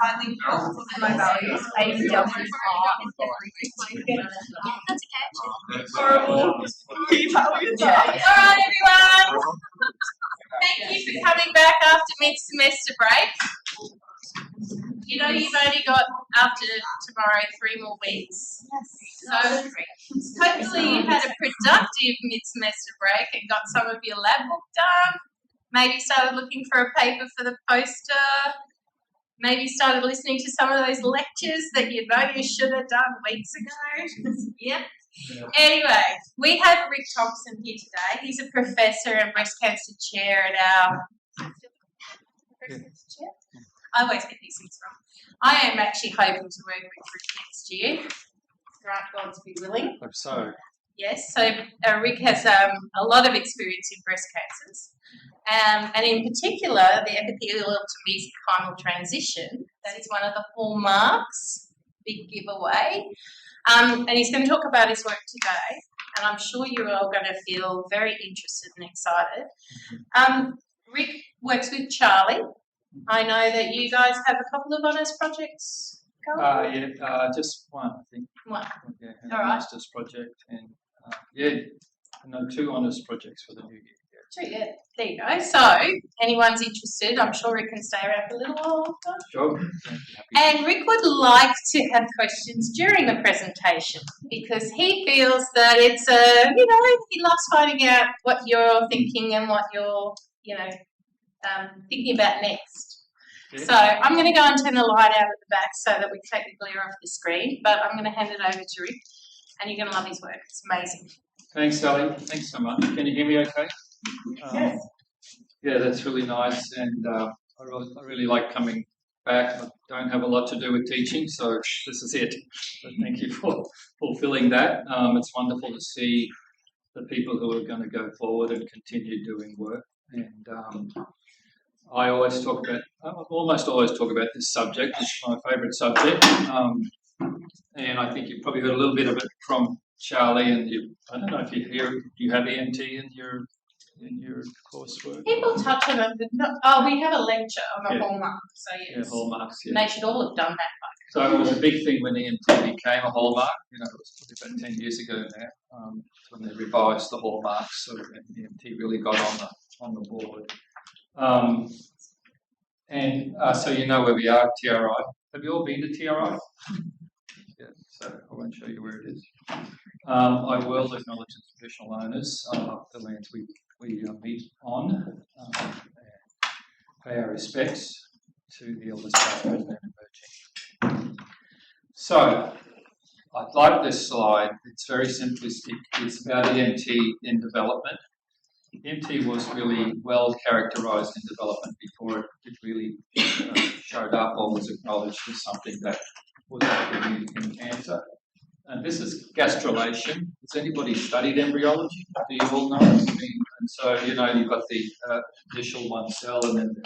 highly helpful to my values. ADW are That's okay. Horrible. All right, everyone. Thank you for coming back after mid-semester break. You know you've only got, after tomorrow, 3 more weeks. So hopefully you had a productive mid-semester break and got some of your lab book done. Maybe started looking for a paper for the poster. Maybe started listening to some of those lectures that you know you should have done weeks ago. Yep. Anyway, we have Rick Thompson here today. He's a professor and breast cancer chair at our... I always get these things wrong. I am actually hoping to work with Rick next year. Right, God to be willing. Hope so. Yes, so Rick has a lot of experience in breast cancers. And in particular, the epithelial to mesenchymal transition. That is one of the hallmarks, big giveaway. And he's going to talk about his work today. And I'm sure you're all going to feel very interested and excited. Rick works with Charlie. I know that you guys have a couple of honours projects going. Just one, I think. One. Yeah, all right. master's project and no, 2 honours projects for the new year. True, yeah. There you go. So, anyone's interested, I'm sure Rick can stay around for a little while after. Sure. And Rick would like to have questions during the presentation because he feels that it's he loves finding out what you're thinking and what you're, thinking about next. Yeah. So I'm going to go and turn the light out at the back so that we take the glare off the screen, but I'm going to hand it over to Rick and you're going to love his work. It's amazing. Thanks, Sally. Thanks so much. Can you hear me okay? Yes. Yeah, that's really nice, and I really like coming back. I don't have a lot to do with teaching, so this is it. But thank you for fulfilling that. It's wonderful to see the people who are going to go forward and continue doing work. And I almost always talk about this subject. It's my favourite subject, and I think you've probably heard a little bit of it from Charlie. And I don't know if you have EMT in your coursework. People touch on it, but we have a lecture on the hallmark. So yes, yeah, hallmarks. Yeah. They should all have done that. So it was a big thing when EMT became a hallmark. It was probably about 10 years ago now, when they revised the hallmarks. So EMT really got on the board. So you know where we are, TRI. Have you all been to TRI? Yeah, so I won't show you where it is. I will acknowledge the traditional owners of the lands we meet on, and pay our respects to the elders past, present and emerging. So, I like this slide. It's very simplistic. It's about EMT in development. EMT was really well characterised in development before it really showed up or was acknowledged as something that was active in cancer. And this is gastrulation. Has anybody studied embryology? Do you all know? And so, you've got the initial one cell and then the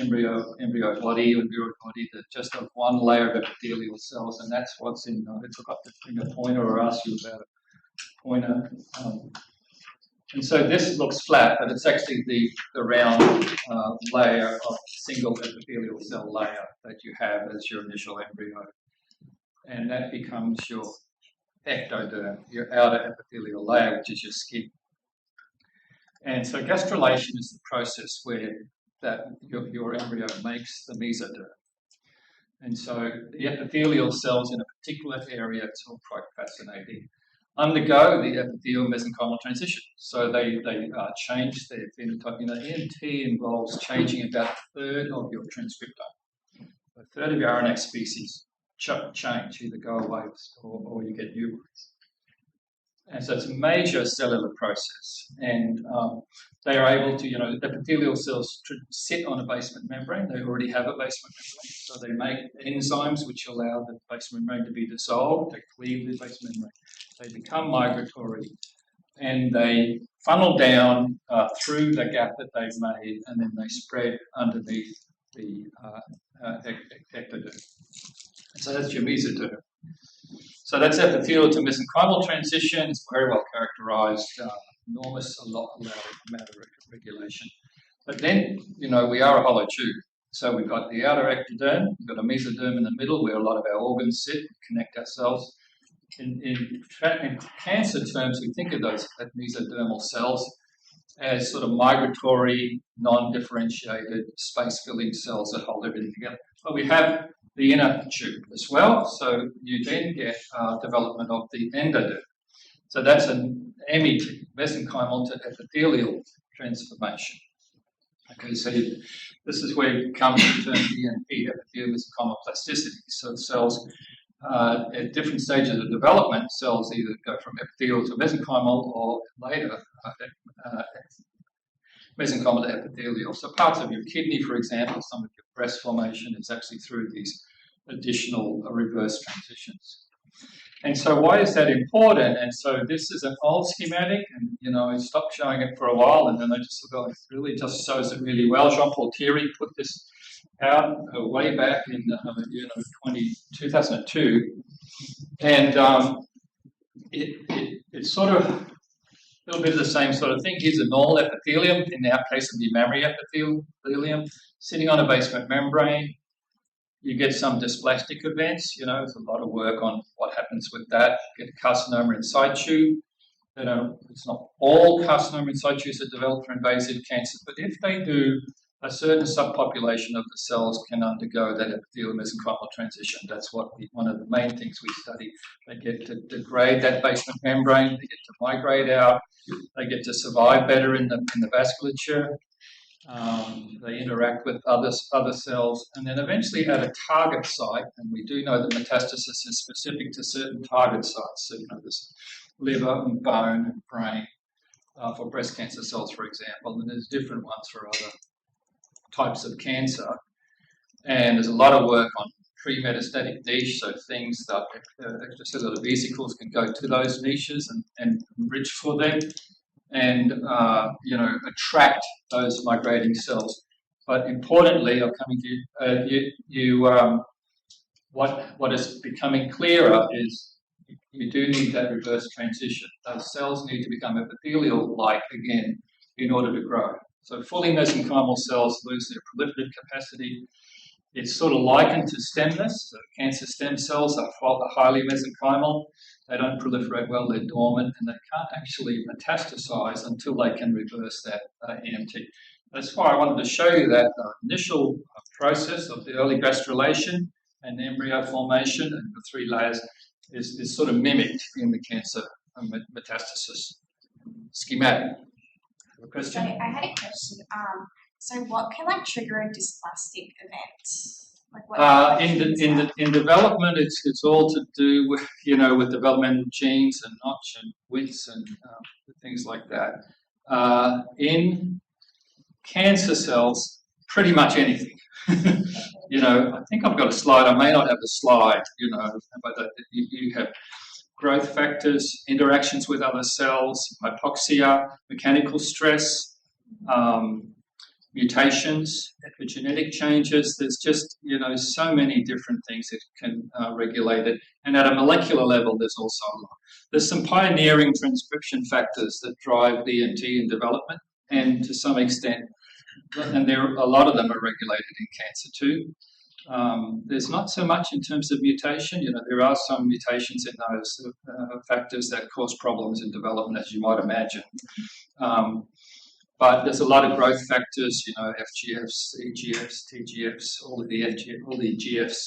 embryo body that just have one layer of epithelial cells, and that's what's in. I forgot to bring a pointer or ask you about a pointer. And so this looks flat, but it's actually the round layer of single epithelial cell layer that you have as your initial embryo. And that becomes your ectoderm, your outer epithelial layer, which is your skin. And so gastrulation is the process where your embryo makes the mesoderm. And so the epithelial cells in a particular area, it's all quite fascinating, undergo the epithelial mesenchymal transition. So they change their phenotype. EMT involves changing about a third of your transcriptome. A third of your RNA species change, either go away or you get new ones. And so it's a major cellular process. And they are able to, epithelial cells sit on a basement membrane. They already have a basement membrane. So they make enzymes which allow the basement membrane to be dissolved. They cleave the basement membrane. They become migratory. And they funnel down through the gap that they've made, and then they spread underneath the ectoderm. So that's your mesoderm. So that's epithelial to mesenchymal transition. It's very well characterised, enormous amount of regulation. But then, we are a hollow tube. So we've got the outer ectoderm, we've got a mesoderm in the middle where a lot of our organs sit, connect ourselves. In cancer terms, we think of those mesodermal cells as sort of migratory, non-differentiated, space-filling cells that hold everything together. But we have the inner tube as well, so you then get development of the endoderm. So that's an MET, mesenchymal to epithelial transformation. Okay, so this is where it comes in terms of EMP, epithelial mesenchymal plasticity. So cells at different stages of development, cells either go from epithelial to mesenchymal or later mesenchymal to epithelial. So parts of your kidney, for example, some of your breast formation is actually through these additional reverse transitions. And so why is that important? And so this is an old schematic, and I stopped showing it for a while, and then I just thought, it really just shows it really well. Jean-Paul Thierry put this out way back in 2002, and it's sort of a little bit of the same sort of thing. Here's a normal epithelium, in our case, of the mammary epithelium, sitting on a basement membrane. You get some dysplastic events, there's a lot of work on what happens with that. You get carcinoma in situ. It's not all carcinoma in situ that develop for invasive cancer, but if they do, a certain subpopulation of the cells can undergo that epithelial mesenchymal transition. That's one of the main things we study. They get to degrade that basement membrane, they get to migrate out, they get to survive better in the vasculature. They interact with other cells, and then eventually at a target site, and we do know that metastasis is specific to certain target sites. So, there's liver and bone and brain for breast cancer cells, for example, and there's different ones for other types of cancer. And there's a lot of work on pre-metastatic niche, so things that extracellular vesicles can go to those niches and enrich for them, and attract those migrating cells. But importantly, I'm coming to you. What is becoming clearer is you do need that reverse transition. Those cells need to become epithelial-like again in order to grow. So fully mesenchymal cells lose their proliferative capacity. It's sort of likened to stemness. So cancer stem cells are highly mesenchymal. They don't proliferate well, they're dormant, and they can't actually metastasize until they can reverse that EMT. That's why I wanted to show you that initial process of the early gastrulation and embryo formation and the 3 layers is sort of mimicked in the cancer metastasis schematic. A question? I had a question. So what can trigger a dysplastic event? In development, it's all to do with with developmental genes and notch and widths and things like that. In cancer cells, pretty much anything. I think I've got a slide. I may not have the slide. But you have growth factors, interactions with other cells, hypoxia, mechanical stress, mutations, epigenetic changes. There's just, so many different things that can regulate it. And at a molecular level, there's also a lot. There's some pioneering transcription factors that drive DNT in development, and to some extent, and a lot of them are regulated in cancer too. There's not so much in terms of mutation. There are some mutations in those factors that cause problems in development, as you might imagine. But there's a lot of growth factors, FGFs, EGFs, TGFs, all the GFs.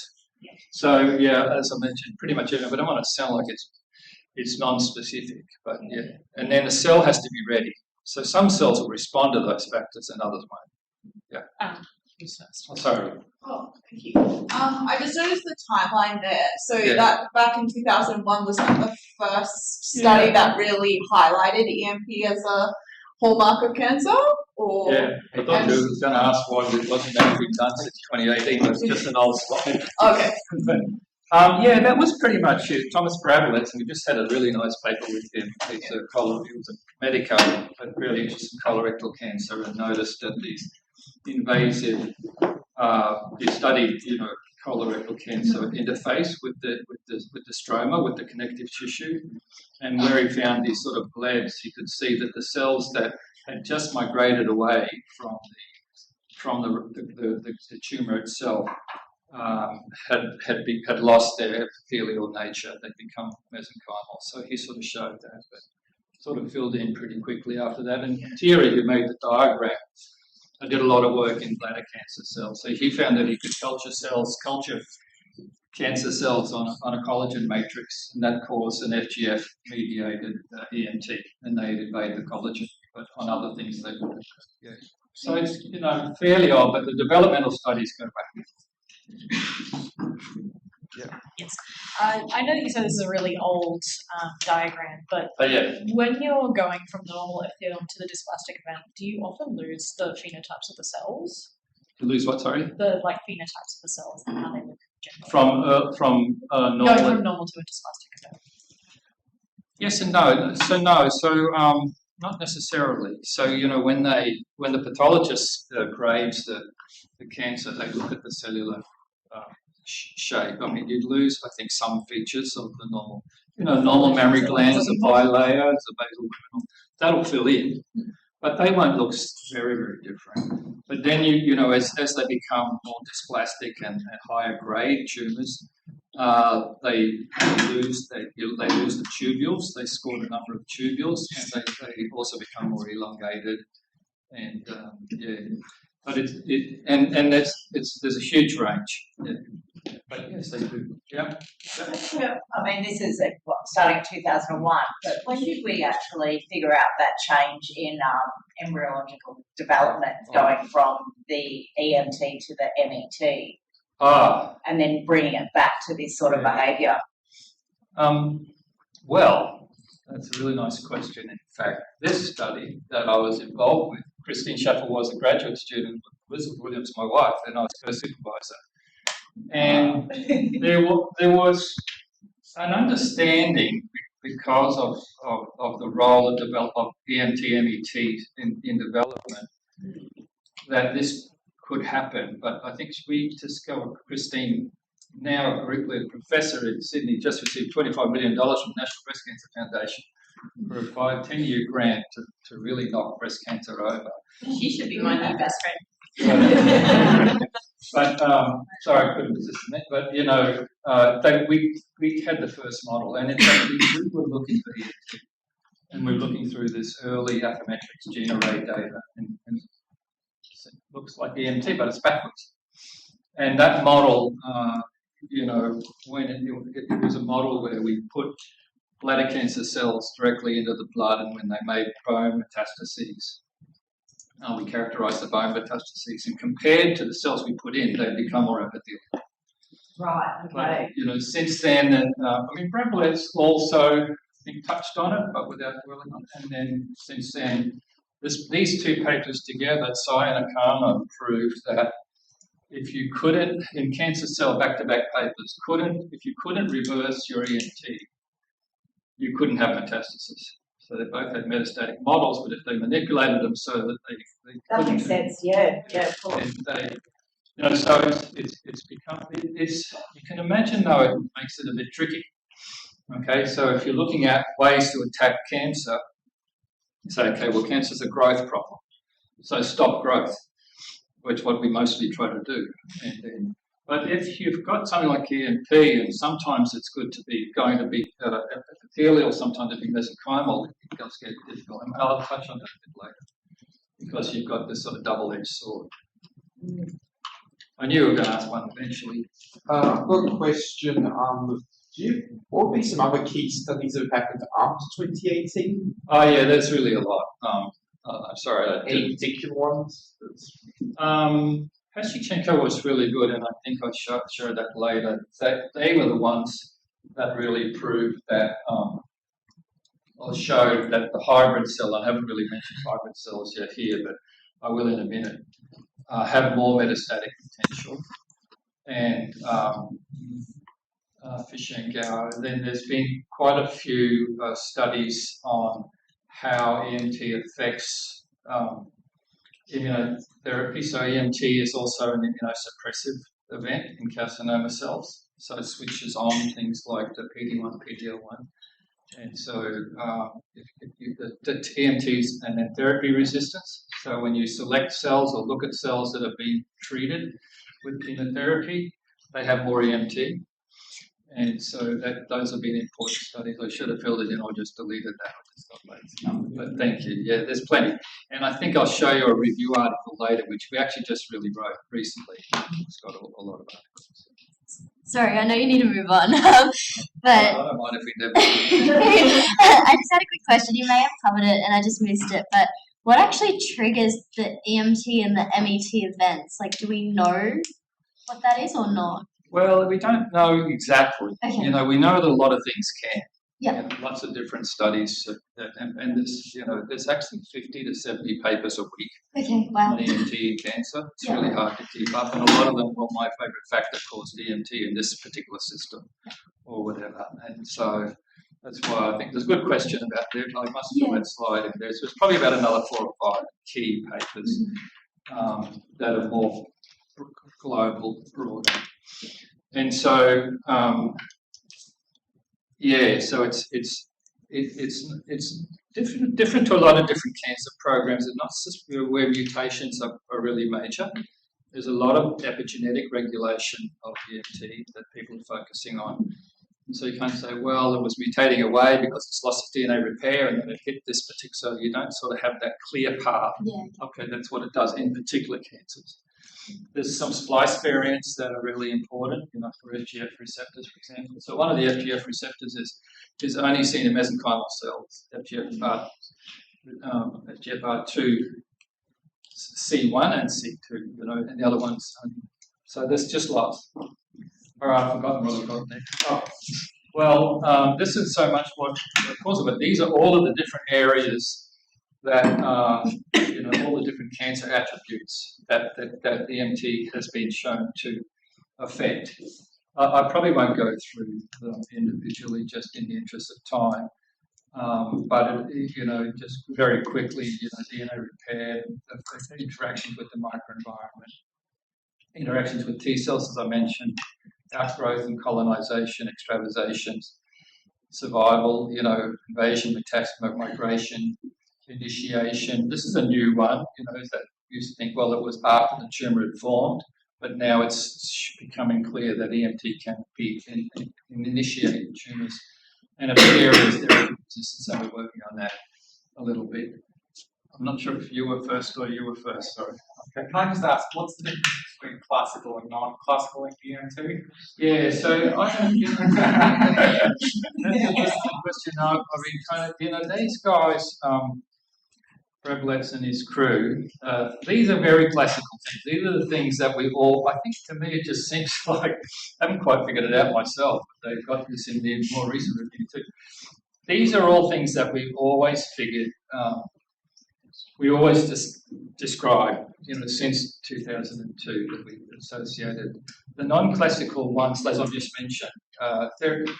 So yeah, as I mentioned, pretty much everything. But I don't want to sound like it's non-specific. But yeah, and then the cell has to be ready. So some cells will respond to those factors and others won't. Yeah. Sorry. Oh, thank you. I just noticed the timeline there. So that back in 2001 was that the first study that really highlighted EMP as a hallmark of cancer? Or yeah, I thought you were going to ask why it wasn't anything done since 2018. It was just an old slide. Okay. Yeah, that was pretty much it. Thomas Bradlett, and we just had a really nice paper with him. He was a medico, but really interested in colorectal cancer, and noticed that these invasive, he studied, colorectal cancer interface with the stroma, with the connective tissue, and where he found these sort of blebs, he could see that the cells that had just migrated away from the from the tumour itself had lost their epithelial nature. They'd become mesenchymal. So he sort of showed that, but sort of filled in pretty quickly after that. And Thierry, who made the diagram, I did a lot of work in bladder cancer cells. So he found that he could culture cancer cells on a collagen matrix, and that caused an FGF-mediated EMT, and they'd invade the collagen, but on other things they wouldn't. Yeah. So it's, fairly old, but the developmental studies go back. Yes. I know that you said this is a really old diagram, but Yeah. when you're going from normal epithelium to the dysplastic event, do you often lose the phenotypes of the cells? To lose what, sorry? The phenotypes of the cells and how they look generally. From normal. Going from normal to a dysplastic event. Yes and no. So not necessarily. So when the pathologist grades the cancer, they look at the cellular shape. I mean, you'd lose, I think, some features of the normal. Normal mammary glands, the bilayer, the basal luminal. That'll fill in, but they won't look very, very different. But then as they become more dysplastic and higher grade tumours, they lose the tubules. They scored a number of tubules, and they also become more elongated. And but there's a huge range. Yeah. But yes, they do. Yeah. I mean, this is starting 2001, but when did we actually figure out that change in embryological development going from the EMT to the MET? And then bringing it back to this sort of behaviour? Well, that's a really nice question. In fact, this study that I was involved with, Christine Schaffel was a graduate student, Elizabeth Williams, my wife, and I was her supervisor. And there was an understanding because of the role of EMT, MET in development that this could happen. But I think we discovered Christine, now a curriculum professor in Sydney, just received $25 million from the National Breast Cancer Foundation for a 10-year grant to really knock breast cancer over. She should be my new best friend. But sorry, I couldn't resist that. But we had the first model, and in fact we were looking for EMT, and we're looking through this early Affymetrix gene array data, and it looks like EMT, but it's backwards. And that model, when it was a model where we put bladder cancer cells directly into the blood, and when they made bone metastases, we characterised the bone metastases, and compared to the cells we put in, they become more epithelial. Right, okay. But, since then, and Brad Blatt's also touched on it, but without dwelling on it. And then since then, these two papers together, Tsai and Akama, proved that if you couldn't, in cancer cell back-to-back papers, if you couldn't reverse your EMT, you couldn't have metastasis. So they both had metastatic models, but if they manipulated them so that they That makes sense, yeah, of course. And so it's become, you can imagine though it makes it a bit tricky. Okay, so if you're looking at ways to attack cancer, you say, okay, well, cancer's a growth problem, so stop growth, which is what we mostly try to do. But if you've got something like EMP, and sometimes it's good to be epithelial, sometimes it be mesenchymal, it does get difficult. And I'll touch on that a bit later, because you've got this sort of double-edged sword. I knew you were going to ask one eventually. I've got a question. What would be some other key studies that have happened after 2018? Oh yeah, there's really a lot. I'm sorry. Any particular ones? Pashichenko was really good, and I think I showed that later. They were the ones that really proved that, or showed that the hybrid cell, I haven't really mentioned hybrid cells yet here, but I will in a minute, have more metastatic potential. And Fishenko. Then there's been quite a few studies on how EMT affects immunotherapy. So EMT is also an immunosuppressive event in carcinoma cells. So it switches on things like the PD-1, PD-L1. And so the EMTs and then therapy resistance. So when you select cells or look at cells that have been treated with chemotherapy, they have more EMT. And so those have been important studies. I should have filled it in or just deleted that. I just got lazy. But thank you. Yeah, there's plenty. And I think I'll show you a review article later, which we actually just really wrote recently. It's got a lot of articles. Sorry, I know you need to move on, but I don't mind if we never. I just had a quick question. You may have covered it and I just missed it, but what actually triggers the EMT and the MET events? Like, do we know what that is or not? Well, we don't know exactly. Okay. You know, we know that a lot of things can. Yeah. You know, lots of different studies, and there's, you know, there's actually 50 to 70 papers a week Okay, wow. on EMT in cancer. It's Yeah. really hard to keep up, and a lot of them, well, my favourite factor caused EMT in this particular system, or whatever. And so that's why I think there's a good question about there. I must do that slide in there. So it's probably about another 4 or 5 key papers that are more global, broader. And so, yeah, so it's different to a lot of different cancer programs. It's not just where mutations are really major. There's a lot of epigenetic regulation of EMT that people are focusing on. And so you can't say, well, it was mutating away because it's lost its DNA repair and then it hit this particular, so you don't sort of have that clear path. Yeah. Okay, that's what it does in particular cancers. There's some splice variants that are really important, you know, for FGF receptors, for example. So one of the FGF receptors is only seen in mesenchymal cells, FGFR2, C1 and C2, you know, and the other ones. So there's just lots. All right, I've forgotten what I've got there. Oh, well, this is so much what the cause of it. These are all of the different areas that, you know, all the different cancer attributes that EMT has been shown to affect. I probably won't go through them individually, just in the interest of time. But you know, just very quickly, you know, DNA repair, interactions with the microenvironment, interactions with T cells, as I mentioned, outgrowth and colonization, extravasation, survival, you know, invasion, metastasis, migration, initiation. This is a new one, you know, that used to think, well, it was after the tumour had formed, but now it's becoming clear that EMT can be initiating tumours. And a big area is therapy resistance, and we're working on that a little bit. I'm not sure if you were first or you were first, sorry. Okay, can I just ask, what's the difference between classical and non-classical EMT? Yeah, so I don't, you know, that's a good question. I mean, kind of, you know, these guys, Breblets and his crew, these are very classical things. These are the things that we all, I think to me it just seems like, I haven't quite figured it out myself, but they've got this in the more recent review too. These are all things that we've always figured, we always just describe, you know, since 2002 that we've associated. The non-classical ones, as I've just mentioned,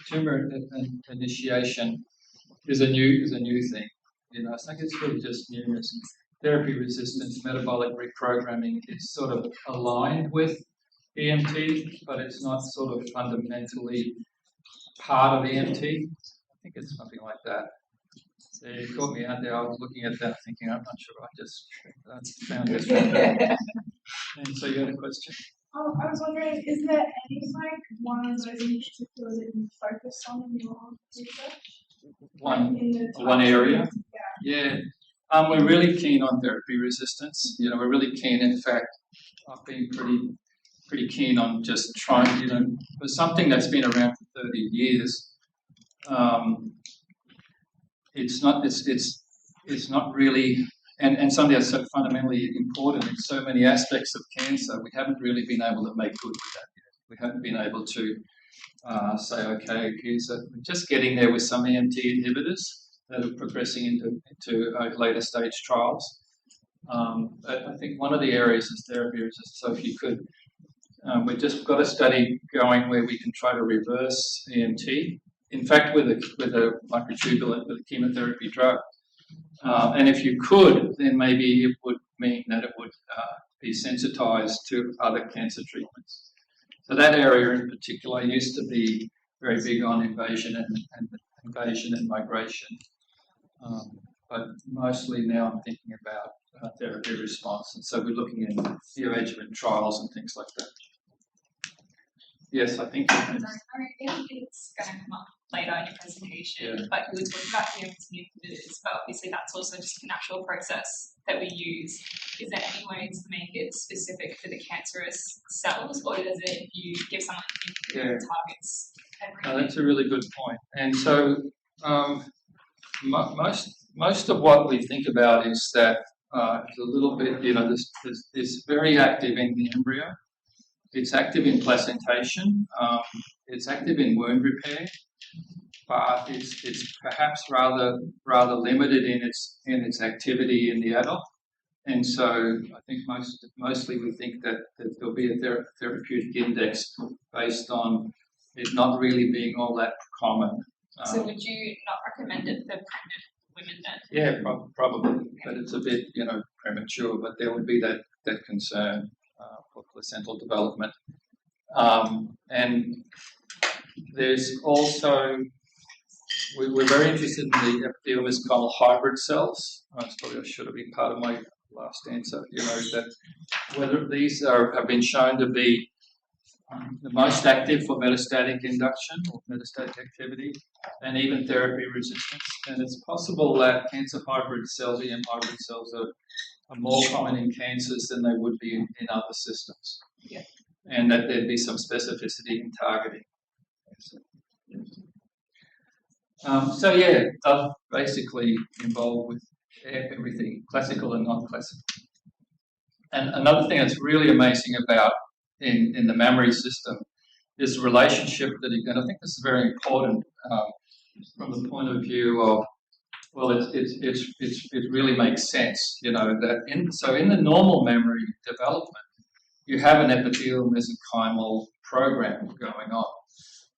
tumor initiation is a new thing. You know, I think it's really just newness. Therapy resistance, metabolic reprogramming is sort of aligned with EMT, but it's not sort of fundamentally part of EMT. I think it's something like that. So you caught me out there. I was looking at that thinking, I'm not sure. I just found this. And so you had a question? I was wondering, is there any like one of those in particular that you focus on in your research? One area? Yeah. We're really keen on therapy resistance. You know, we're really keen. In fact, I've been pretty keen on just trying, you know, for something that's been around for 30 years. It's not really, and something that's so fundamentally important in so many aspects of cancer. We haven't really been able to make good with that yet. We haven't been able to say, okay, we're just getting there with some EMT inhibitors that are progressing into later stage trials. But I think one of the areas is therapy resistance. So if you could, we've just got a study going where we can try to reverse EMT. In fact, with a microtubule, with a chemotherapy drug. And if you could, then maybe it would mean that it would be sensitized to other cancer treatments. So that area in particular used to be very big on invasion and migration, but mostly now I'm thinking about therapy response. And so we're looking in neoadjuvant trials and things like that. Yes, I think. I think it's going to come up later in your presentation, but you were talking about EMT inhibitors, but obviously that's also just a natural process that we use. Is there any way to make it specific for the cancerous cells, or does it you give someone an inhibitor that targets everything? That's a really good point. And so most of what we think about is that it's a little bit, it's very active in the embryo. It's active in placentation. It's active in wound repair, but it's perhaps rather limited in its activity in the adult. And so I think mostly we think that there'll be a therapeutic index based on it not really being all that common. So would you not recommend it for pregnant women then? Yeah, probably, but it's a bit premature. But there would be that concern for placental development, and there's also we're very interested in the epithelial mesenchymal hybrid cells. That's probably should have been part of my last answer. That whether these have been shown to be the most active for metastatic induction or metastatic activity, and even therapy resistance. And it's possible that cancer hybrid cells, EM hybrid cells, are more common in cancers than they would be in other systems. Yeah. And that there'd be some specificity in targeting. They're basically involved with everything, classical and non-classical. And another thing that's really amazing about in the mammary system is the relationship that, and I think this is very important from the point of view of, well, it really makes sense, that in the normal mammary development, you have an epithelial mesenchymal program going on.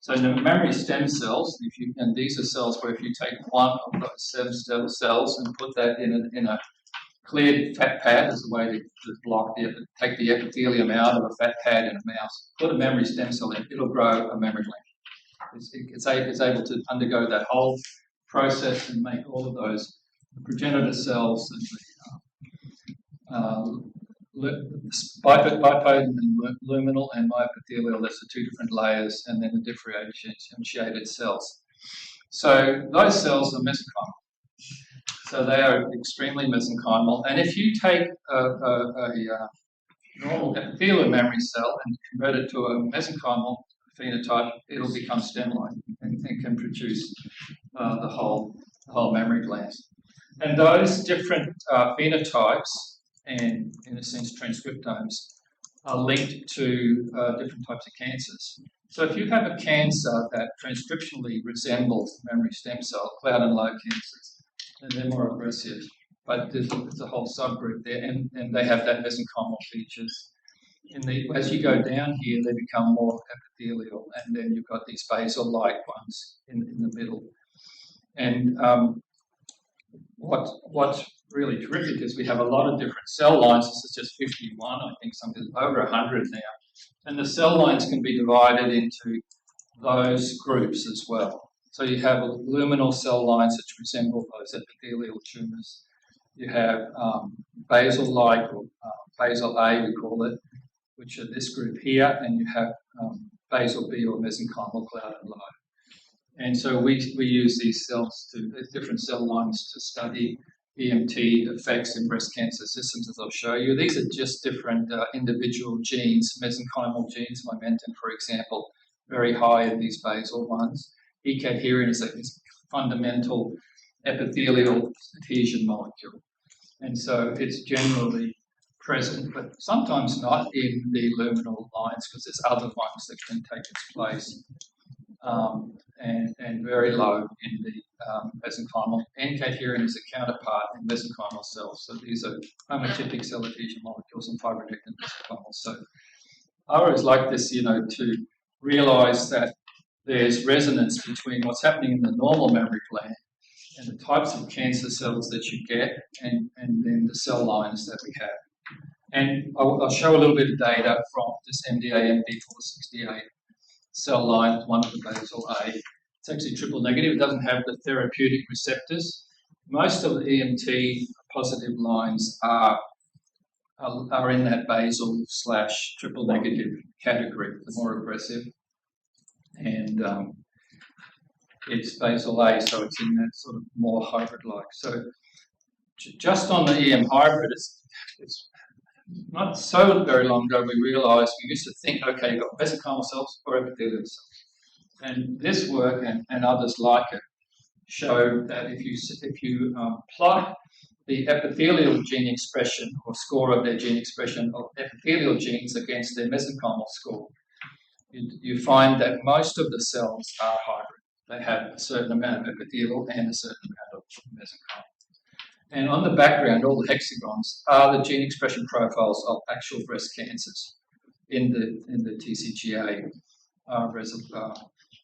So in the mammary stem cells, and these are cells where if you take one of those stem cells and put that in a cleared fat pad as a way to take the epithelium out of a fat pad in a mouse, put a mammary stem cell in, it'll grow a mammary gland. It's able to undergo that whole process and make all of those progenitor cells and bipotent and luminal and myepithelial, that's the two different layers, and then the differentiated cells. So those cells are mesenchymal. So they are extremely mesenchymal. And if you take a normal epithelial mammary cell and convert it to a mesenchymal phenotype, it'll become stem-like and can produce the whole mammary gland. And those different phenotypes and, in a sense, transcriptomes are linked to different types of cancers. So if you have a cancer that transcriptionally resembles mammary stem cell, cloud and lobe cancers, and they're more aggressive, but there's a whole subgroup there, and they have that mesenchymal features. As you go down here, they become more epithelial, and then you've got these basal-like ones in the middle. And what's really terrific is we have a lot of different cell lines. This is just 51, I think something over 100 now. And the cell lines can be divided into those groups as well. So you have luminal cell lines which resemble those epithelial tumours. You have basal-like, or basal A we call it, which are this group here, and you have basal B or mesenchymal cloud and lobe. And so we use these different cell lines to study EMT effects in breast cancer systems, as I'll show you. These are just different individual genes, mesenchymal genes, momentum, for example, very high in these basal ones. E-cadherin is a fundamental epithelial adhesion molecule. And so it's generally present, but sometimes not in the luminal lines because there's other ones that can take its place. And very low in the mesenchymal. N-cadherin is a counterpart in mesenchymal cells. So these are homotypic cell adhesion molecules and fibronectin mesenchymal. So I always like this, to realise that there's resonance between what's happening in the normal mammary gland and the types of cancer cells that you get and then the cell lines that we have. And I'll show a little bit of data from this MDA-MD468 cell line, one of the basal A. It's actually triple negative. It doesn't have the therapeutic receptors. Most of the EMT positive lines are in that basal / triple negative category, the more aggressive. And it's basal A, so it's in that sort of more hybrid-like. So just on the EM hybrid, it's not so very long ago we realised we used to think, okay, you've got mesenchymal cells or epithelial cells. And this work and others like it show that if you plot the epithelial gene expression or score of their gene expression of epithelial genes against their mesenchymal score, you find that most of the cells are hybrid. They have a certain amount of epithelial and a certain amount of mesenchymal. And on the background, all the hexagons are the gene expression profiles of actual breast cancers in the TCGA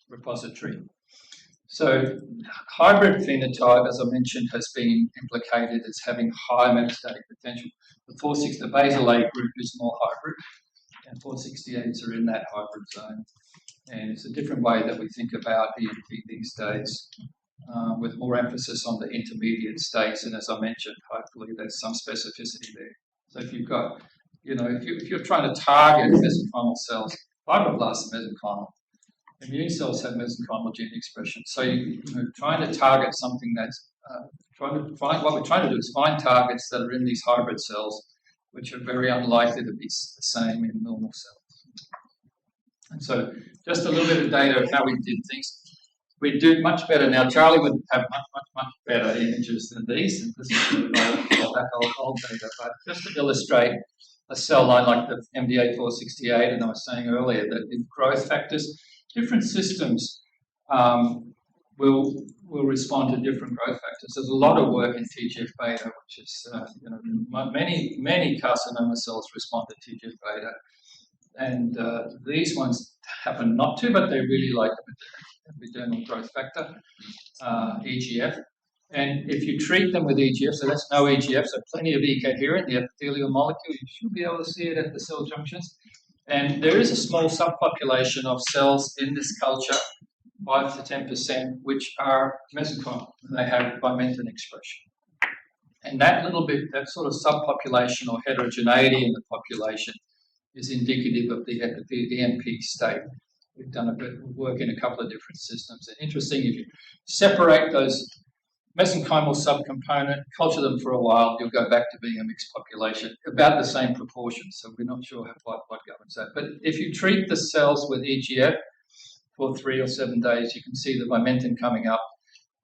repository. So hybrid phenotype, as I mentioned, has been implicated as having high metastatic potential. The basal A group is more hybrid, and 468s are in that hybrid zone. And it's a different way that we think about EMT these days, with more emphasis on the intermediate states. And as I mentioned, hopefully there's some specificity there. So if you've got, if you're trying to target mesenchymal cells, fibroblasts are mesenchymal. Immune cells have mesenchymal gene expression. So you're trying to target something that's what we're trying to do is find targets that are in these hybrid cells, which are very unlikely to be the same in normal cells. And so just a little bit of data of how we did things. We do much better now. Charlie would have much better images than these. And this is old data, but just to illustrate a cell line like the MDA468, and I was saying earlier that in growth factors, different systems will respond to different growth factors. There's a lot of work in TGF-beta, which is, many carcinoma cells respond to TGF-beta. And these ones happen not to, but they really like epidermal growth factor, EGF. And if you treat them with EGF, so that's no EGF, so plenty of E-coherent, the epithelial molecule, you should be able to see it at the cell junctions. And there is a small subpopulation of cells in this culture, 5 to 10%, which are mesenchymal, and they have vimentin expression. And that little bit, that sort of subpopulation or heterogeneity in the population is indicative of the EMP state. We've done a bit of work in a couple of different systems. And interesting, if you separate those mesenchymal subcomponent, culture them for a while, you'll go back to being a mixed population, about the same proportion. So we're not sure what governs that. But if you treat the cells with EGF for 3 or 7 days, you can see the vimentin coming up,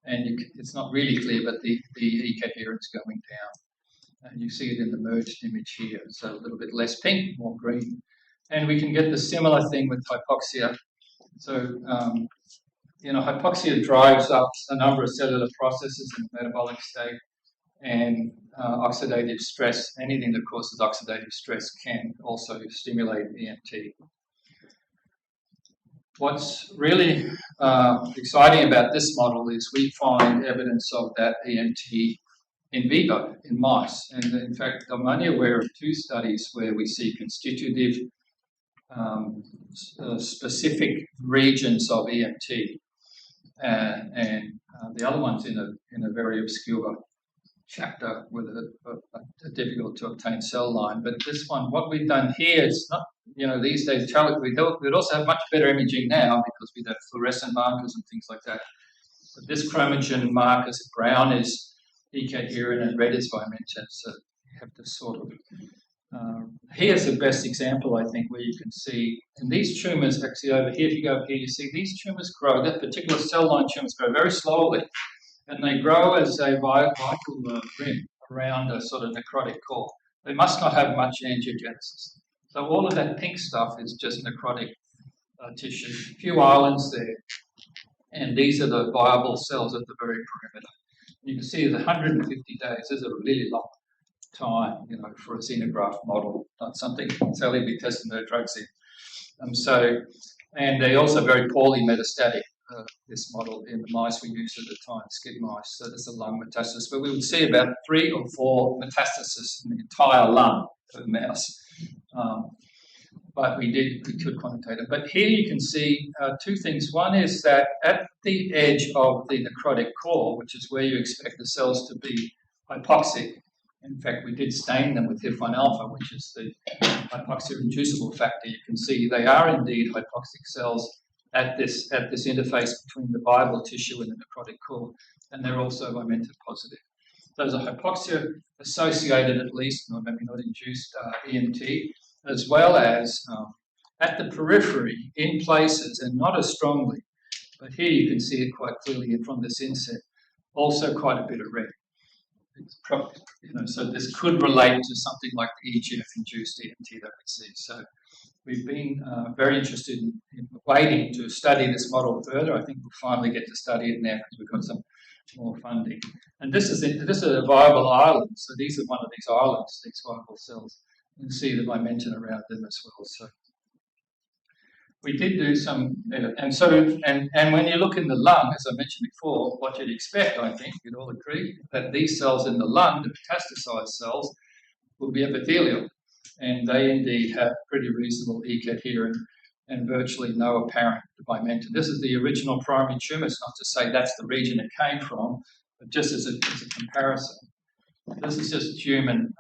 and it's not really clear, but the E-coherence going down. And you see it in the merged image here. So a little bit less pink, more green. And we can get the similar thing with hypoxia. So, hypoxia drives up a number of cellular processes in the metabolic state, and oxidative stress, anything that causes oxidative stress can also stimulate EMT. What's really exciting about this model is we find evidence of that EMT in vivo, in mice. And in fact, I'm only aware of 2 studies where we see constitutive specific regions of EMT. And the other one's in a very obscure chapter with a difficult to obtain cell line. But this one, what we've done here is not, these days, we'd also have much better imaging now because we have fluorescent markers and things like that. But this chromogen markers, brown is E-coherent and red is vimentin. So you have to sort of, here's the best example, I think, where you can see, and these tumours actually over here, if you go up here, you see these tumours grow, that particular cell line tumours grow very slowly, and they grow as a vital rim around a sort of necrotic core. They must not have much angiogenesis. So all of that pink stuff is just necrotic tissue, a few islands there, and these are the viable cells at the very perimeter. You can see the 150 days is a really long time, for a xenograft model, not something Sally be testing her drugs in. And they're also very poorly metastatic, this model in the mice we used at the time, SCID mice. So there's a lung metastasis, but we would see about 3 or 4 metastases in the entire lung of the mouse. But we could quantitate it. But here you can see 2 things. One is that at the edge of the necrotic core, which is where you expect the cells to be hypoxic, In fact, we did stain them with HIF-1 alpha, which is the hypoxia-inducible factor. You can see they are indeed hypoxic cells at this interface between the viable tissue and the necrotic core, and they're also Vimentin positive. Those are hypoxia-associated, at least, or maybe not induced EMT, as well as at the periphery in places, and not as strongly, but here you can see it quite clearly from this inset, also quite a bit of red. So this could relate to something like the EGF-induced EMT that we see. So we've been very interested in waiting to study this model further. I think we'll finally get to study it now because we've got some more funding. And this is a viable island. So these are one of these islands, these viable cells. You can see the Vimentin around them as well. So we did do some, and when you look in the lung, as I mentioned before, what you'd expect, I think, you'd all agree, that these cells in the lung, the metastasized cells, will be epithelial. And they indeed have pretty reasonable E-cadherin and virtually no apparent Vimentin. This is the original primary tumour. It's not to say that's the region it came from, but just as a comparison. This is just human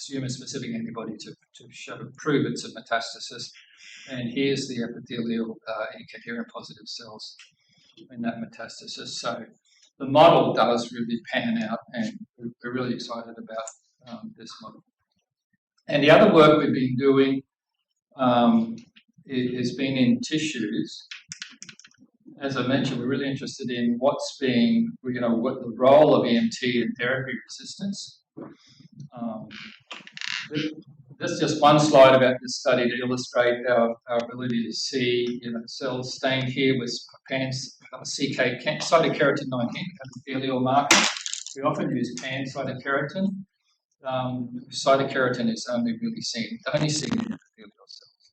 human-specific antibody to prove it's a metastasis. And here's the epithelial E-cadherin positive cells in that metastasis. So the model does really pan out, and we're really excited about this model. And the other work we've been doing has been in tissues. As I mentioned, we're really interested in what the role of EMT in therapy resistance. This is just one slide about this study to illustrate our ability to see, cells stained here with cytokeratin 19, epithelial marker. We often use pan-cytokeratin. Cytokeratin is only seen in epithelial cells.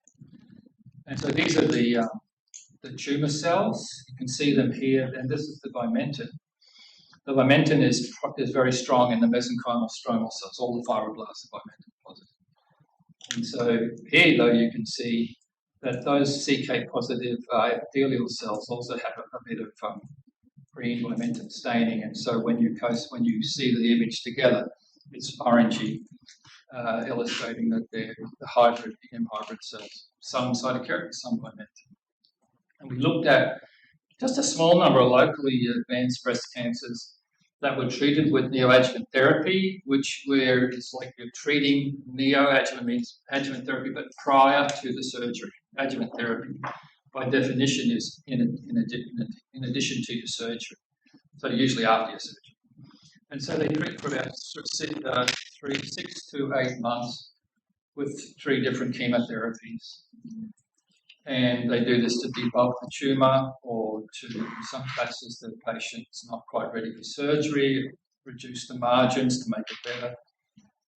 And so these are the tumour cells. You can see them here, and this is the Vimentin. The Vimentin is very strong in the mesenchymal stromal cells. All the fibroblasts are Vimentin positive. And so here, though, you can see that those CK-positive epithelial cells also have a bit of green Vimentin staining. And so when you see the image together, it's orangey, illustrating that they're the hybrid, EM hybrid cells. Some cytokeratin, some Vimentin. And we looked at just a small number of locally advanced breast cancers that were treated with neoadjuvant therapy, where it's like you're treating neoadjuvant means adjuvant therapy, but prior to the surgery. Adjuvant therapy, by definition, is in addition to your surgery. So usually after your surgery. And so they treat for about 6 to 8 months with 3 different chemotherapies. And they do this to debulk the tumour, or in some cases the patient's not quite ready for surgery, reduce the margins to make it better.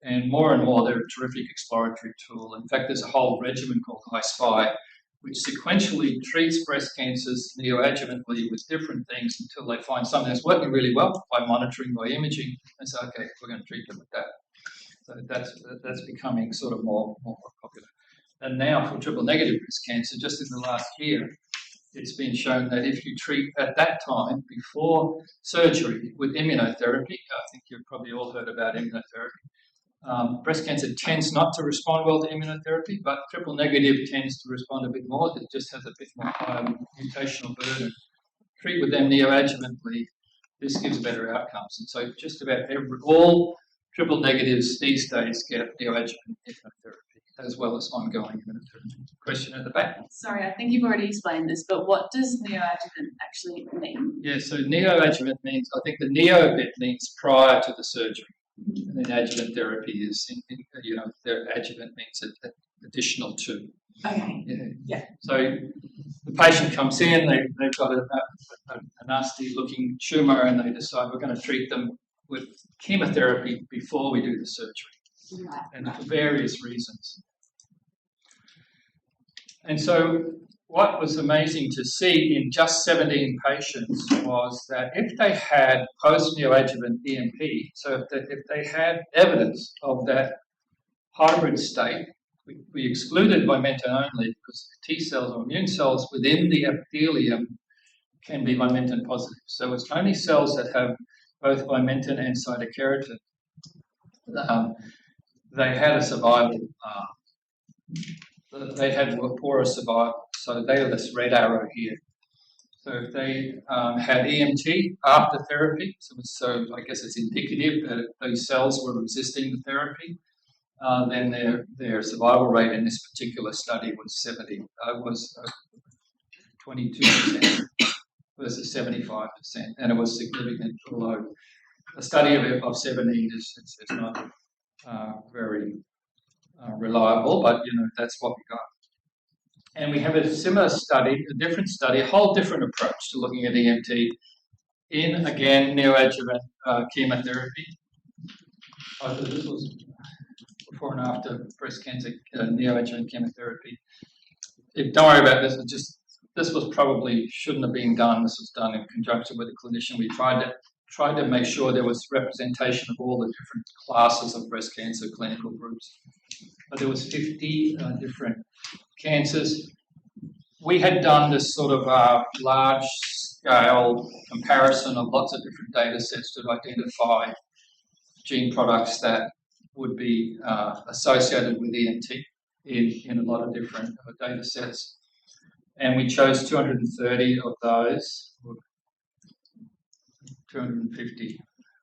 And more, they're a terrific exploratory tool. In fact, there's a whole regimen called I-SPY, which sequentially treats breast cancers neoadjuvantly with different things until they find something that's working really well by monitoring, by imaging, and say, okay, we're going to treat them with that. So that's becoming sort of more popular. And now for triple-negative breast cancer, just in the last year, it's been shown that if you treat at that time, before surgery, with immunotherapy, I think you've probably all heard about immunotherapy, breast cancer tends not to respond well to immunotherapy, but triple-negative tends to respond a bit more. It just has a bit more higher mutational burden. Treat with them neoadjuvantly, this gives better outcomes. And so just about all triple-negatives these days get neoadjuvant immunotherapy, as well as ongoing immunotherapy. Question at the back. Sorry, I think you've already explained this, but what does neoadjuvant actually mean? Yeah, so neoadjuvant means, I think the neo bit means prior to the surgery. And then adjuvant therapy is, their adjuvant means additional to. Okay. Yeah. So the patient comes in, they've got a nasty looking tumour, and they decide we're going to treat them with chemotherapy before we do the surgery. Right. And for various reasons. And so what was amazing to see in just 17 patients was that if they had post-neoadjuvant EMP, so if they had evidence of that hybrid state, we excluded Vimentin only because T cells or immune cells within the epithelium can be Vimentin positive. So it's only cells that have both Vimentin and cytokeratin they had a survival. They had poorer survival. So they are this red arrow here. So if they had EMT after therapy, so I guess it's indicative that those cells were resisting the therapy, then their survival rate in this particular study was 22% versus 75%, and it was significant below. A study of 17 is not very reliable, but that's what we got. And we have a similar study, a different study, a whole different approach to looking at EMT in, again, neoadjuvant chemotherapy. This was before and after breast cancer neoadjuvant chemotherapy. Don't worry about this. This was probably shouldn't have been done. This was done in conjunction with a clinician. We tried to make sure there was representation of all the different classes of breast cancer clinical groups. But there was 50 different cancers. We had done this sort of large-scale comparison of lots of different data sets to identify gene products that would be associated with EMT in a lot of different data sets. And we chose 230 of those, 250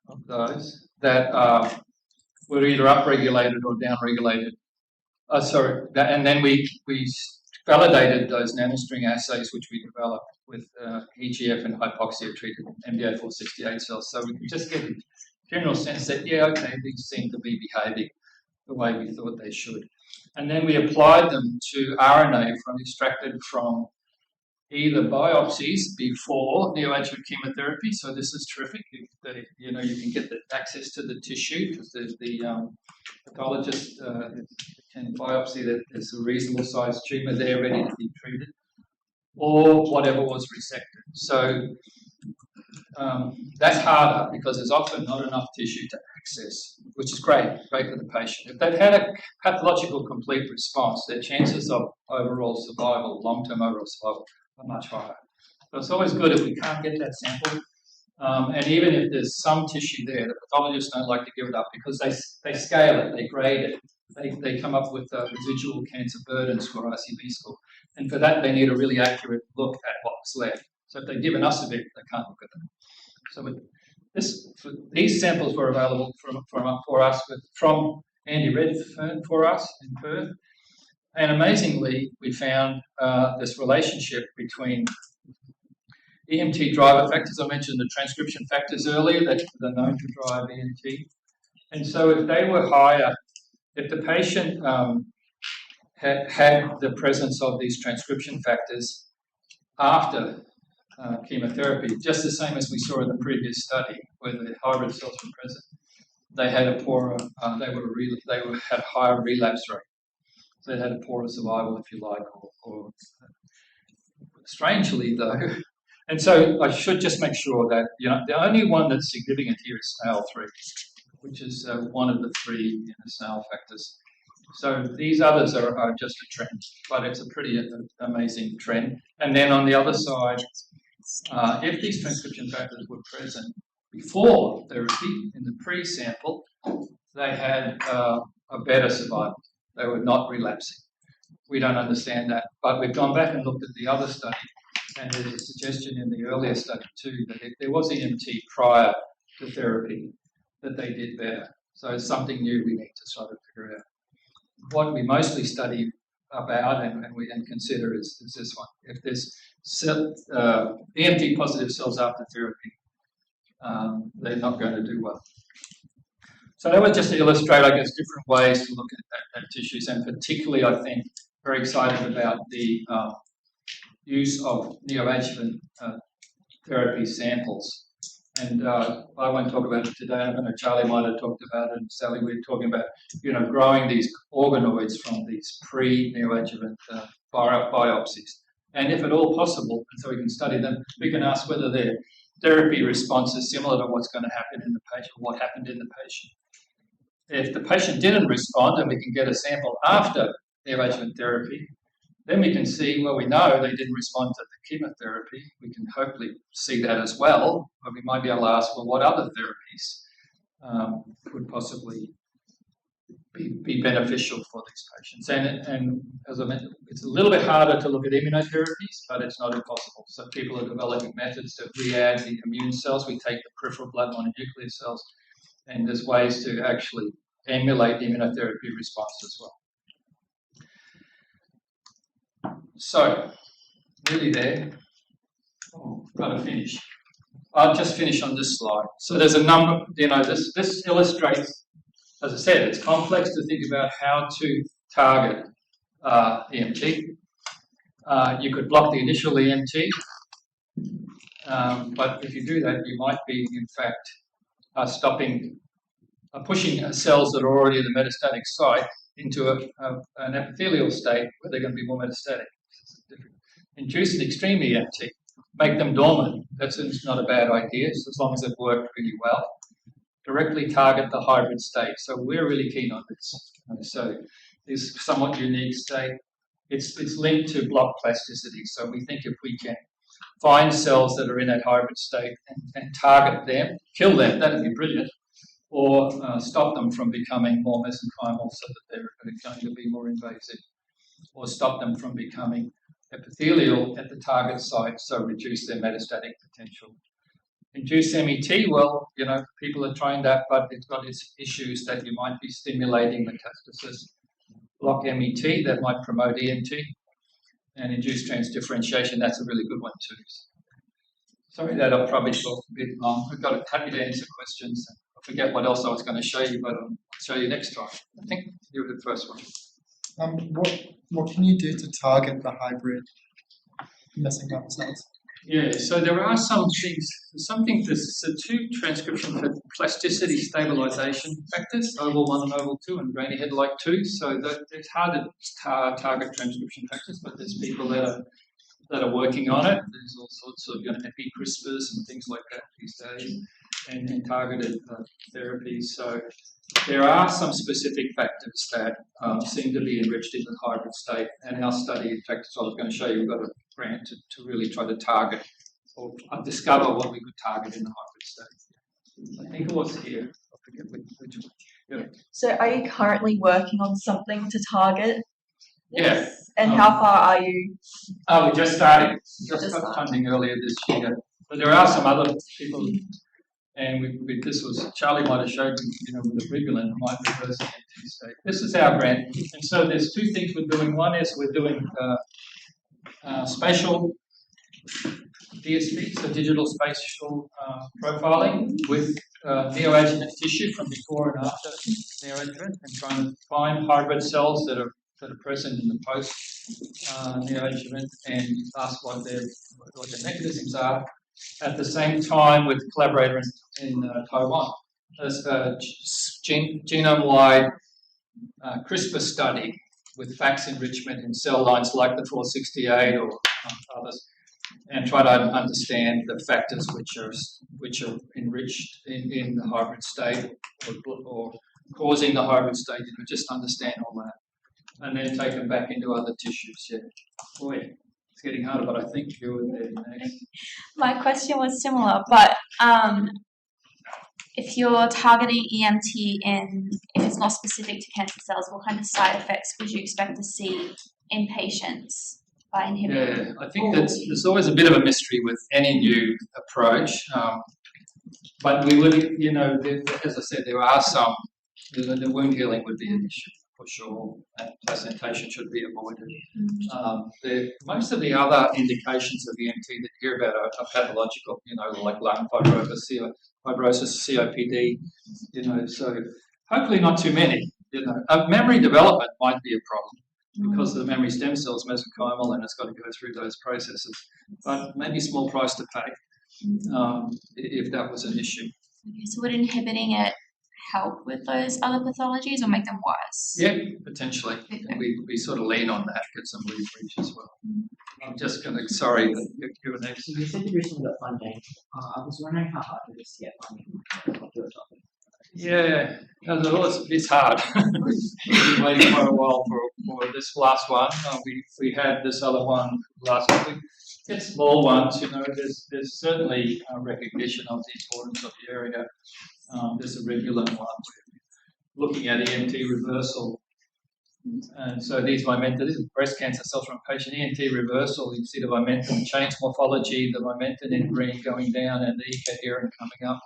of those that were either upregulated or downregulated. And then we validated those nanostring assays which we developed with EGF and hypoxia-treated MDA468 cells. So we could just get a general sense that, these seem to be behaving the way we thought they should. And then we applied them to RNA extracted from either biopsies before neoadjuvant chemotherapy. So this is terrific. You can get access to the tissue because the pathologist can biopsy that there's a reasonable sized tumour there ready to be treated, or whatever was resected. So that's harder because there's often not enough tissue to access, which is great for the patient. If they've had a pathological complete response, their chances of overall survival, long-term overall survival, are much higher. So it's always good if we can't get that sample. And even if there's some tissue there, the pathologists don't like to give it up because they scale it, they grade it, they come up with residual cancer burden score, ICB score. And for that, they need a really accurate look at what's left. So if they've given us a bit, they can't look at them. So these samples were available for us from Andy Redfern for us in Perth. And amazingly, we found this relationship between EMT driver factors. I mentioned the transcription factors earlier that are known to drive EMT. And so if they were higher, if the patient had the presence of these transcription factors after chemotherapy, just the same as we saw in the previous study where the hybrid cells were present, they had a poorer, they had higher relapse rate. So they had a poorer survival, if you like, or strangely though. And so I should just make sure that the only one that's significant here is SNAIL3, which is one of the three SNAIL factors. So these others are just a trend, but it's a pretty amazing trend. And then on the other side, if these transcription factors were present before therapy in the pre-sample, they had a better survival. They were not relapsing. We don't understand that, but we've gone back and looked at the other study, and there's a suggestion in the earlier study too that if there was EMT prior to therapy, that they did better. So it's something new we need to sort of figure out. What we mostly study about and consider is this one. If there's EMT positive cells after therapy, they're not going to do well. So that was just to illustrate, I guess, different ways to look at tissues, and particularly, I think, very excited about the use of neoadjuvant therapy samples. And I won't talk about it today. I know Charlie might have talked about it, and Sally, we were talking about, growing these organoids from these pre-neoadjuvant biopsies. And if at all possible, and so we can study them, we can ask whether their therapy response is similar to what's going to happen in the patient, or what happened in the patient. If the patient didn't respond, and we can get a sample after neoadjuvant therapy, then we can see, well, we know they didn't respond to the chemotherapy. We can hopefully see that as well, but we might be able to ask, well, what other therapies could possibly be beneficial for these patients. And as I mentioned, it's a little bit harder to look at immunotherapies, but it's not impossible. So people are developing methods to re-add the immune cells. We take the peripheral blood mononuclear cells, and there's ways to actually emulate the immunotherapy response as well. So, nearly there. Oh, got to finish. I'll just finish on this slide. So there's a number, this illustrates, as I said, it's complex to think about how to target EMT. You could block the initial EMT, but if you do that, you might be, in fact, pushing cells that are already in the metastatic site into an epithelial state where they're going to be more metastatic. Induce an extreme EMT, make them dormant. That's not a bad idea, as long as it worked really well. Directly target the hybrid state. So we're really keen on this. So this somewhat unique state, it's linked to block plasticity. So we think if we can find cells that are in that hybrid state and target them, kill them, that'd be brilliant, or stop them from becoming more mesenchymal so that they're going to be more invasive, or stop them from becoming epithelial at the target site, so reduce their metastatic potential. Induce MET, well, people are trying that, but it's got its issues that you might be stimulating metastasis. Block MET, that might promote EMT. And induce transdifferentiation, that's a really good one too. Sorry that I've probably talked a bit long. I've got happy to answer questions. I forget what else I was going to show you, but I'll show you next time. I think you were the first one. What can you do to target the hybrid mesenchymal cells? Yeah, so there are some things, there's two transcription plasticity stabilization factors, OVAL1 and OVAL2 and grainy head-like 2. So it's hard to target transcription factors, but there's people that are working on it. There's all sorts of epi-CRISPRs and things like that these days, and targeted therapies. So there are some specific factors that seem to be enriched in the hybrid state. And our study, in fact, so I was going to show you, we've got a grant to really try to target or discover what we could target in the hybrid state. I think it was here. I forget which one. Yeah. So are you currently working on something to target? Yeah. And how far are you? Oh, we just started. Just got funding earlier this year. But there are some other people, and this was, Charlie might have showed you, with the Rivulant, might reverse the empty state. This is our grant. And so there's two things we're doing. One is we're doing spatial DSP, so digital spatial profiling with neoadjuvant tissue from before and after neoadjuvant, and trying to find hybrid cells that are present in the post neoadjuvant and ask what their mechanisms are. At the same time, with a collaborator in Taiwan, there's a genome-wide CRISPR study with FACS enrichment in cell lines like the 468 or others, and try to understand the factors which are enriched in the hybrid state or causing the hybrid state. Just understand all that, and then take them back into other tissues. Yeah, boy, it's getting harder, but I think you were there next. My question was similar, but if you're targeting EMT if it's not specific to cancer cells, what kind of side effects would you expect to see in patients by inhibiting? Yeah, I think there's always a bit of a mystery with any new approach, but we would, as I said, there are some. The wound healing would be an issue for sure, and placentation should be avoided. Most of the other indications of EMT that you hear about are pathological, like lung fibrosis, COPD, so hopefully not too many. Memory development might be a problem because the memory stem cell is mesenchymal and it's got to go through those processes, but maybe small price to pay if that was an issue. Okay, so would inhibiting it help with those other pathologies or make them worse? Yeah, potentially. Okay. We sort of lean on that, get some leverage as well. I'm just going to, sorry, you're next. You said you recently got funding. I was wondering how hard it is to get funding. Yeah, it's hard. We've been waiting for a while for this last one. We had this other one last week. It's small ones, there's certainly recognition of the importance of the area. There's a Rivulant one. looking at EMT reversal. And so these momentum, this is breast cancer cells from a patient, EMT reversal, you see the momentum change morphology, the momentum in green going down and the E-coherent coming up.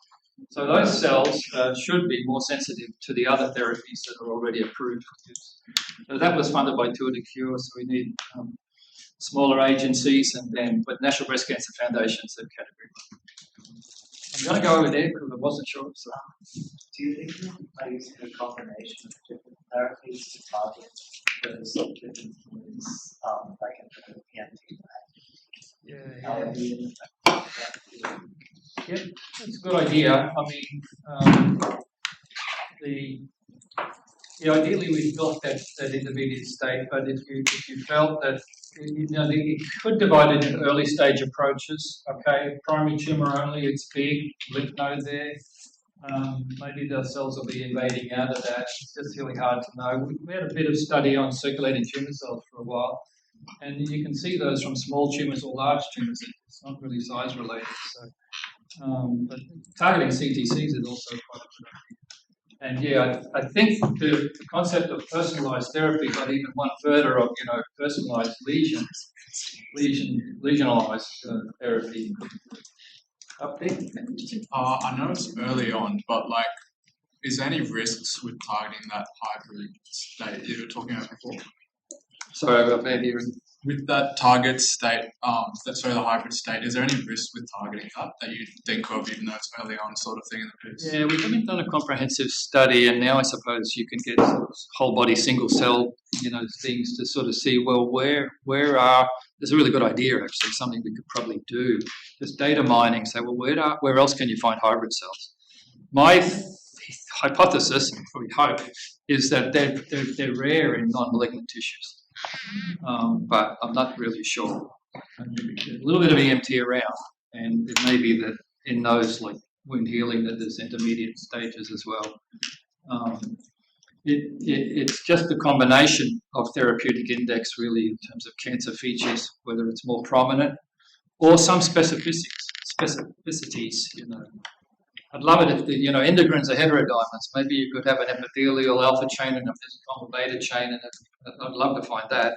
So those cells should be more sensitive to the other therapies that are already approved for use. So that was funded by Tour de Cure, so we need smaller agencies, and then, but National Breast Cancer Foundation said category 1. I'm going to go over there because I wasn't sure. So. Do you think you might use a combination of different therapies to target those different things, like in the PMT way? Yeah, that's a good idea. I mean, ideally we built that intermediate state, but if you felt that you could divide it into early stage approaches. Okay, primary tumor only, it's big, lymph node there. Maybe the cells will be invading out of that. It's just really hard to know. We had a bit of study on circulating tumor cells for a while, and you can see those from small tumors or large tumors. It's not really size related. So, but targeting CTCs is also quite a good idea. And yeah, I think the concept of personalized therapy got even one further of, personalized lesionalized therapy. Up there. I know it's early on, but like, is there any risks with targeting that hybrid state you were talking about before? Sorry, I got bad hearing. With that target state, the hybrid state, is there any risk with targeting that you think of, even though it's early on sort of thing in the piece? Yeah, we haven't done a comprehensive study, and now I suppose you can get sort of whole body single cell, things to sort of see, well, there's a really good idea actually, something we could probably do. Just data mining, say, well, where else can you find hybrid cells? My hypothesis, and we hope, is that they're rare in non-malignant tissues. But I'm not really sure. A little bit of EMT around, and it may be that in those like wound healing that there's intermediate stages as well. It's just a combination of therapeutic index really in terms of cancer features, whether it's more prominent or some specificities. I'd love it if the endocrines are heterodimers. Maybe you could have an epithelial alpha chain and a mesenchymal beta chain, and I'd love to find that,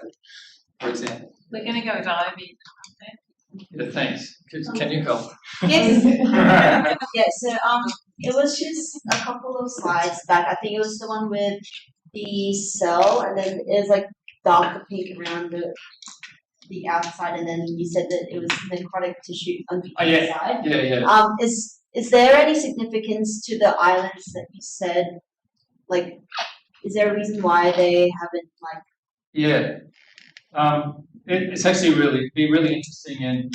for example. We're going to go diving. Yeah, thanks. Can you help? Yes. Yeah, so it was just a couple of slides back. I think it was the one with the cell, and then it was like darker pink around the outside, and then you said that it was necrotic tissue on the inside. Yeah. Is there any significance to the islands that you said? Like, is there a reason why they haven't like? Yeah. It's actually really interesting, and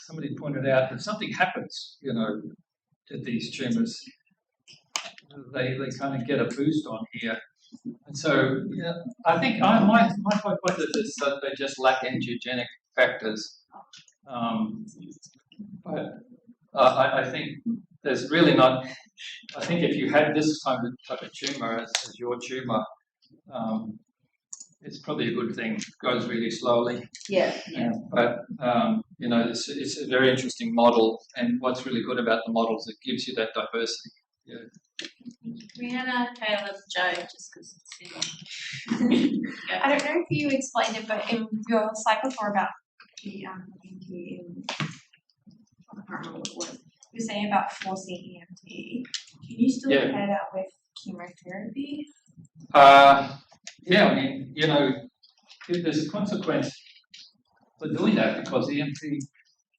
somebody pointed out that something happens, to these tumors. They kind of get a boost on here, and so I think my hypothesis is that they just lack angiogenic factors, but I think there's really not. I think if you had this type of tumor as your tumor. It's probably a good thing. It goes really slowly. Yeah. But it's a very interesting model, and what's really good about the models, it gives you that diversity. Yeah. Rihanna Caleb Joe, just because it's I don't know if you explained it, but in your slide before about the I can't remember what it was. You were saying about forcing EMT. Can you still pair that with chemotherapy? Yeah, I mean, there's a consequence for doing that because EMT,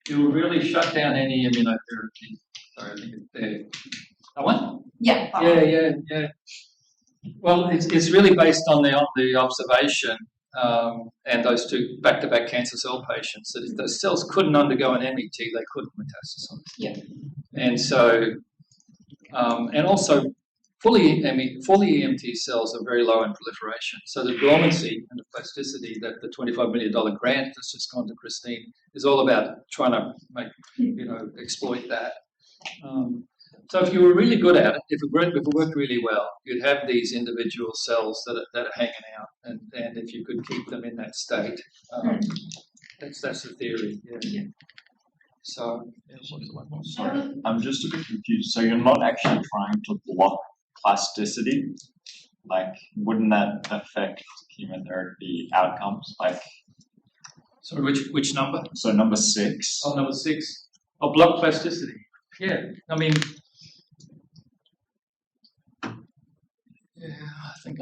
it will really shut down any immunotherapy. Sorry, I think it's there. That one? Yeah. Yeah. Well, it's really based on the observation and those two back-to-back cancer cell patients that if those cells couldn't undergo an MET, they couldn't metastasize. Yeah. And so, and also, fully EMT cells are very low in proliferation. So the dormancy and the plasticity that the $25 million grant that's just gone to Christine is all about trying to exploit that. So if you were really good at it, if it worked really well, you'd have these individual cells that are hanging out, and if you could keep them in that state, that's the theory. Yeah. So, Sorry, I'm just a bit confused. So you're not actually trying to block plasticity? Like, wouldn't that affect chemotherapy outcomes? Like, So which number? so number 6. Oh, number 6. Oh, block plasticity. Yeah, I mean, yeah, I think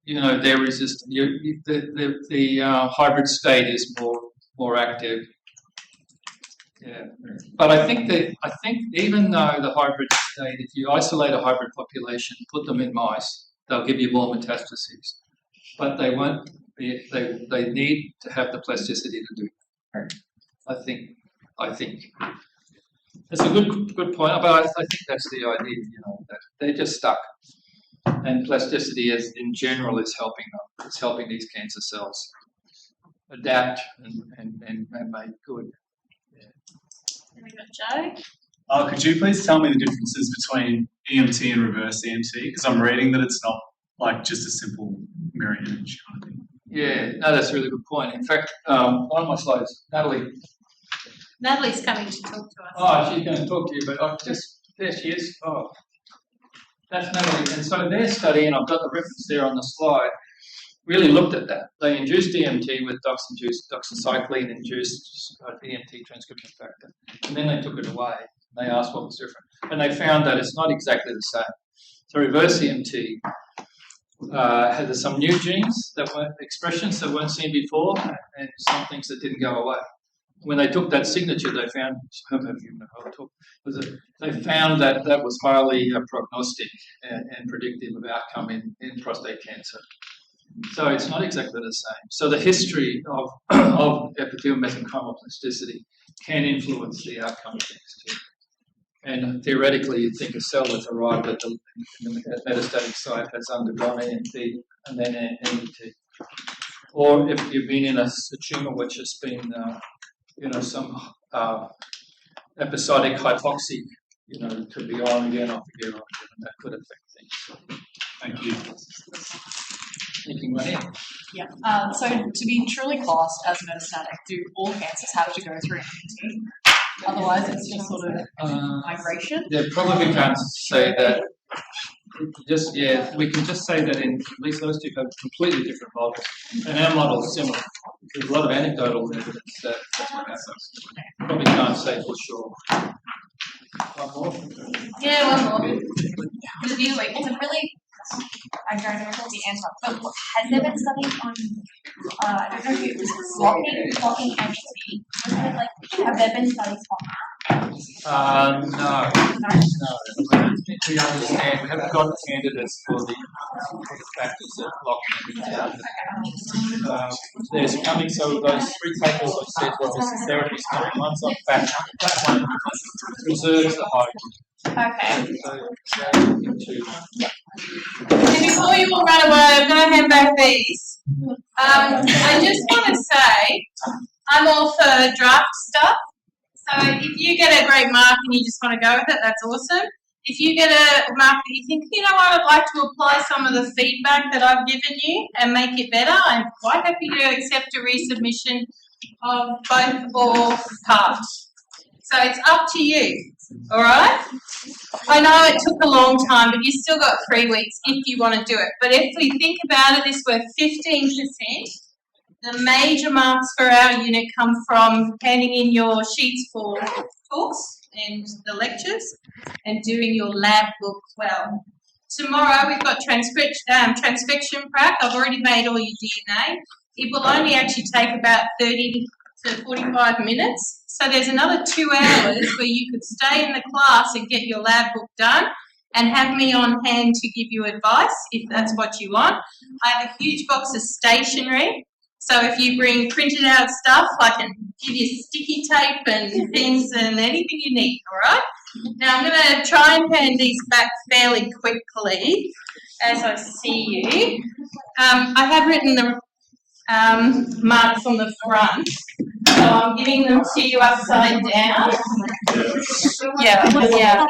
they're resistant. The hybrid state is more active. Yeah, but I think even though the hybrid state, if you isolate a hybrid population, put them in mice, they'll give you more metastases. But they won't. They need to have the plasticity to do it. I think that's a good point. But I think that's the idea. That they're just stuck, and plasticity in general is helping them. It's helping these cancer cells adapt and make good. Then we got Joe. Could you please tell me the differences between EMT and reverse EMT? Because I'm reading that it's not like just a simple mirror image kind of thing. Yeah, no, that's a really good point. In fact, one of my slides, Natalie's coming to talk to us. Oh, she's going to talk to you, but there she is. Oh, that's Natalie. And so their study, and I've got the reference there on the slide, really looked at that. They induced EMT with doxycycline-induced EMT transcription factor, and then they took it away. They asked what was different, and they found that it's not exactly the same. So reverse EMT had some new genes that weren't expressions that weren't seen before, and some things that didn't go away. When they took that signature, they found that was highly prognostic and predictive of outcome in prostate cancer. So it's not exactly the same. So the history of epithelial mesenchymal plasticity can influence the outcome of things too. And theoretically, you'd think a cell that's arrived at the metastatic site has undergone EMT and then NET. Or if you've been in a tumour which has been, some episodic hypoxia, could be on again, off again, and that could affect things. So, thank you. Anything right here? Yeah. So to be truly classed as metastatic, do all cancers have to go through EMT? Otherwise, it's just sort of migration. Yeah, probably can't say that. We can just say that in at least those two have completely different models, and our model is similar. There's a lot of anecdotal evidence that that's what happens. Probably can't say for sure. One more? Yeah, one more. It's a really, I don't know the answer, but has there been studies on, I don't know if it was blocking entropy? Have there been studies on that? No. We understand. We haven't got candidates for the factors that block. There's coming, so those 3 papers I said, well, there's therapies coming. One's on fat. That one preserves the hydrogen. Okay. And before you all run away, I'm going to hand back these. I just want to say, I'm all for draft stuff. So if you get a great mark and you just want to go with it, that's awesome. If you get a mark that you think, you know what, I'd like to apply some of the feedback that I've given you and make it better, I'm quite happy to accept a resubmission of both or part. So it's up to you, all right? I know it took a long time, but you've still got 3 weeks if you want to do it. But if we think about it, this worth 15%. The major marks for our unit come from handing in your sheets for talks and the lectures and doing your lab book well. Tomorrow we've got transfection prac. I've already made all your DNA. It will only actually take about 30 to 45 minutes. So there's another 2 hours where you could stay in the class and get your lab book done and have me on hand to give you advice if that's what you want. I have a huge box of stationery. So if you bring printed out stuff, I can give you sticky tape and things and anything you need, all right? Now I'm going to try and hand these back fairly quickly as I see you. I have written the marks on the front, so I'm giving them to you upside down. Yeah.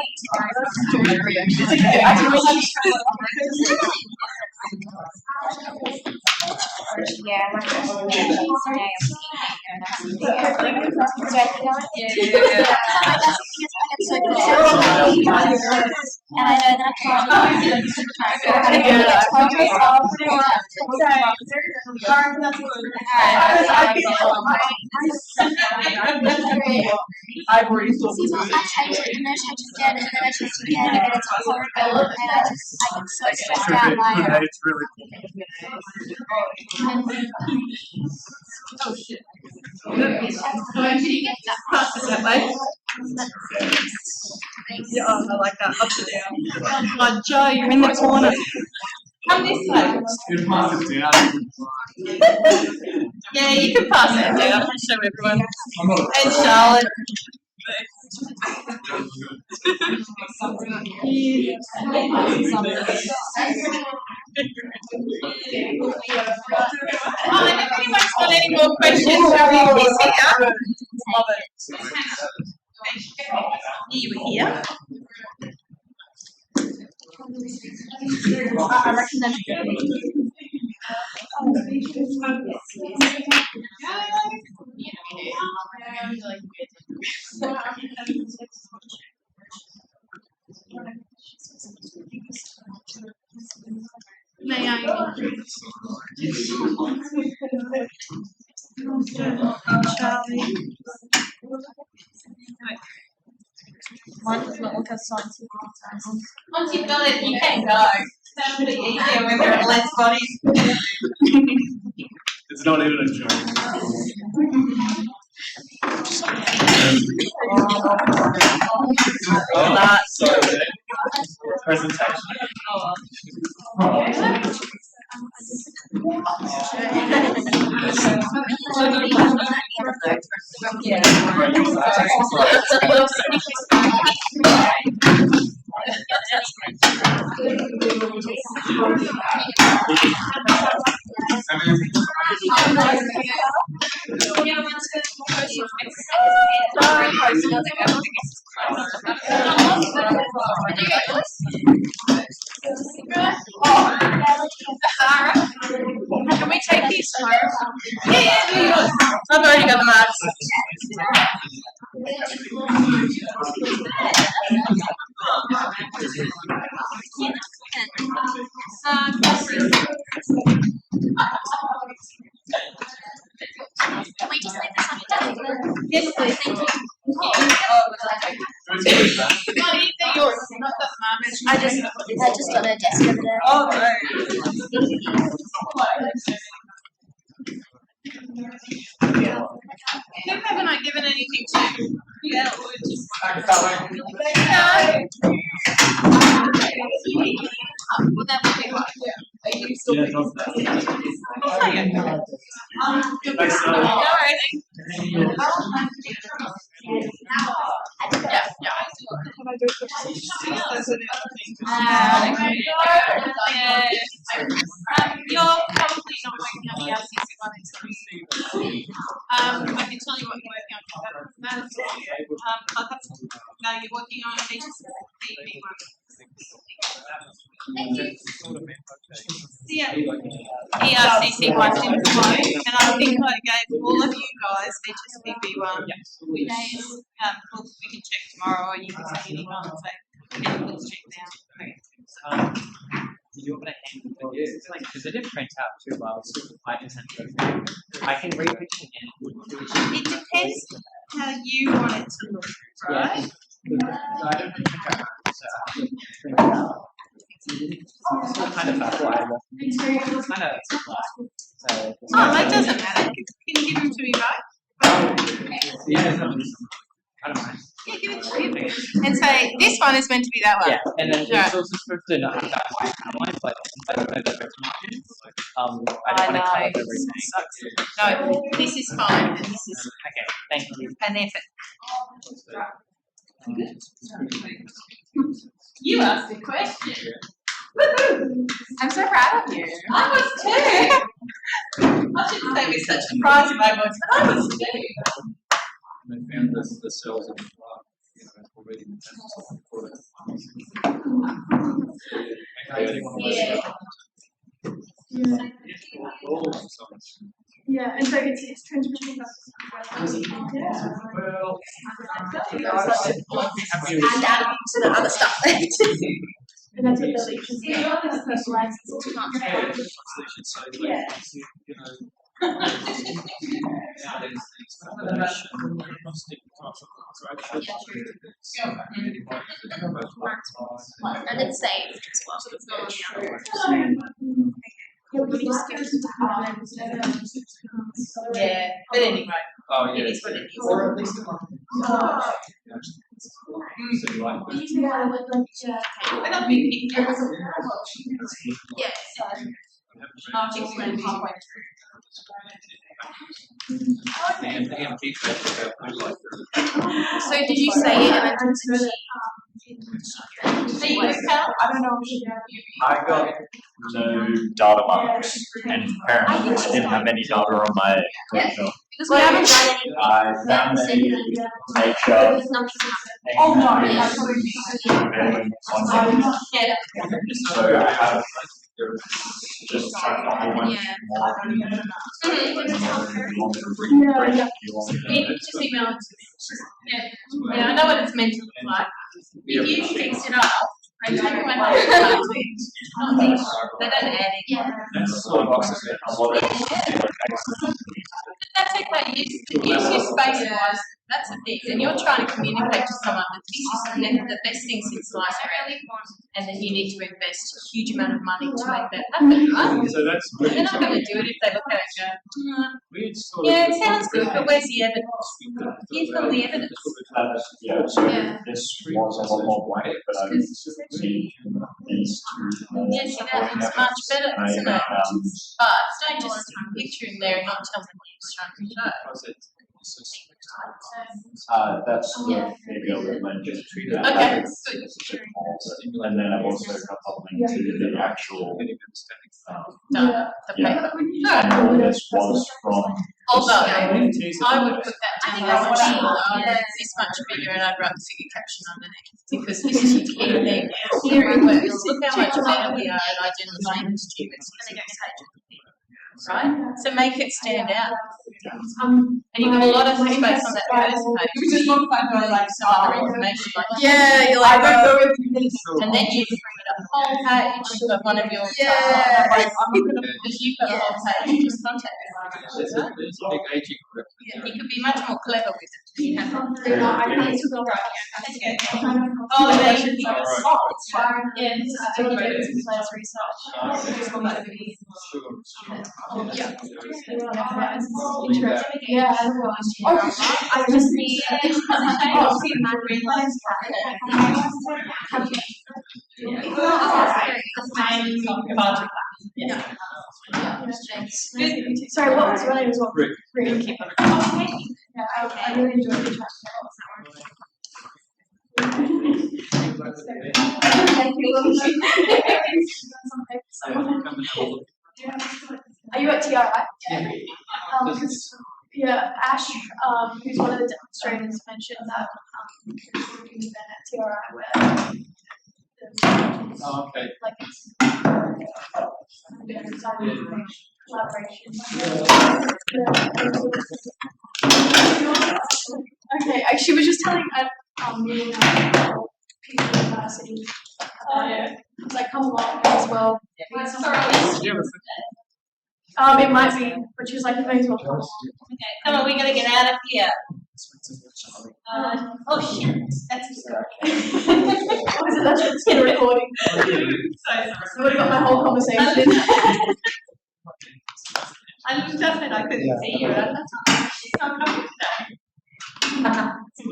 And I know that I can't do it. I've already thought I changed it and then I changed it again and then I changed it again and it's horrible and I get so stressed out by it. It's really Oh shit. Pass it that way. Yeah, I like that. Up and down. Come on, Joe, you're in the corner. Come this way. You pass it down. Yeah, you can pass it down. I'll show everyone. And Charlotte. Oh, and if anyone's got any more questions from this here. Love it. You were here. I reckon that's good. May I? Charlie. Mine does not look as sciencey. Once you've got it, you can go. It's pretty easier when there are less bodies. It's not even a joke. Oh, that's Presentation. Sarah, can we take these home? Yeah, do yours. I've already got the marks. Can we just leave this on the desk? Yes, please. Thank you. They're yours, not the marks. I just got a desk over there. Oh, great. Who haven't I given anything to? Yeah, or just. Well, that would be hard. Are you still Yeah, thinking? Thanks, Charlie. No worries. You're probably not working on the LCC one until I can tell you what you're working on. No, you're working on HSBB one. Yeah. ERCC one didn't flow, and I think I gave all of you guys HSBB one. Which we can check tomorrow, or you can send me an email and say, let's check now. You want to hand it's like because it didn't print out too well, so I just had to I can read it again. It depends how you want it to look, right? I don't think I print out. It's still kind of bad. It's kind of so. Oh, that doesn't matter. Can you give them to me, right? Yeah, I don't mind. Yeah, give it to me. And say, this one is meant to be that one. Yeah, and then Right. it's also supposed to not be that white outline, but I don't know that it's not. I don't want to cut up everything. No, this is fine, and this is. Okay, thank you. And effort. You asked a question. Woohoo! I'm so proud of you. I was too. I shouldn't say with such pride in my voice, but I was too. And they found the cells in the blood, already Yeah. Yeah, and so it's transmission. Well, And add on to the other stuff. And that's what the leech is. Specialized in yeah. And it's saved as well, so it's not on the other one. Yeah, but anyway, Oh, yeah. it is what it is. Or at least So you like that? I got big pictures. Yeah, so I'll just explain halfway through. So did you say emergency? So you use Cal? I don't know. I got no data marks, and apparently I didn't have any data on my nature. Because we haven't done any. I found a nature. Oh, no, Yeah. So I have just tried a whole bunch more. You just email it to me. Yeah, I know what it's meant to look like. If you fix it up, I take my whole they don't add it. Yeah. That's okay. Use your space wise. That's the thing. And you're trying to communicate to someone that this is the best thing since sliced bread. And then you need to invest a huge amount of money to make that happen, right? So that's And they're not going to do it if they look at it and go, yeah, it sounds good, but where's the evidence? Here's all the evidence. Yeah, so this was a lot more blank, but I didn't see these two more. Yes, it's much better, isn't it? But don't just stick a picture in there and not tell them what you're trying to show. That's the video that led to that. Okay, good. And then I've also got the link to the actual, Done. The yeah. paper. This was from. Although, I would put that down as this much bigger and I'd write the figure caption underneath. Because this is your key thing. Here it works. Look how much better we are at identifying the students. Right? So make it stand out. And you've got a lot of space on that first page. We just want to find out like some other information like you're like, I don't know if you need and then you bring it up the whole page of one of your because you've got the whole page, just contact them. There's a big aging group. You could be much more clever with it. You have Oh, there you go. Yeah. I just need Sorry, what was your name as well? Rick. Rick. Yeah, I really enjoyed the chat. Thank you. Are you at TRI? Yeah, Ash, who's one of the demonstrators, mentioned that there's an event at TRI where Oh, okay. like it's collaboration. Okay, she was just telling at meeting people in university. Like come along as well. It might be, but she was like, you may as well come. Okay, come on, we gotta get out of here. Oh shit, that's a story. Oh, is it? That's still recording. I would have got my whole conversation. I'm definitely I couldn't see you at that time. She's not coming today.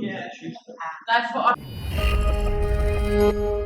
Yeah. That's what I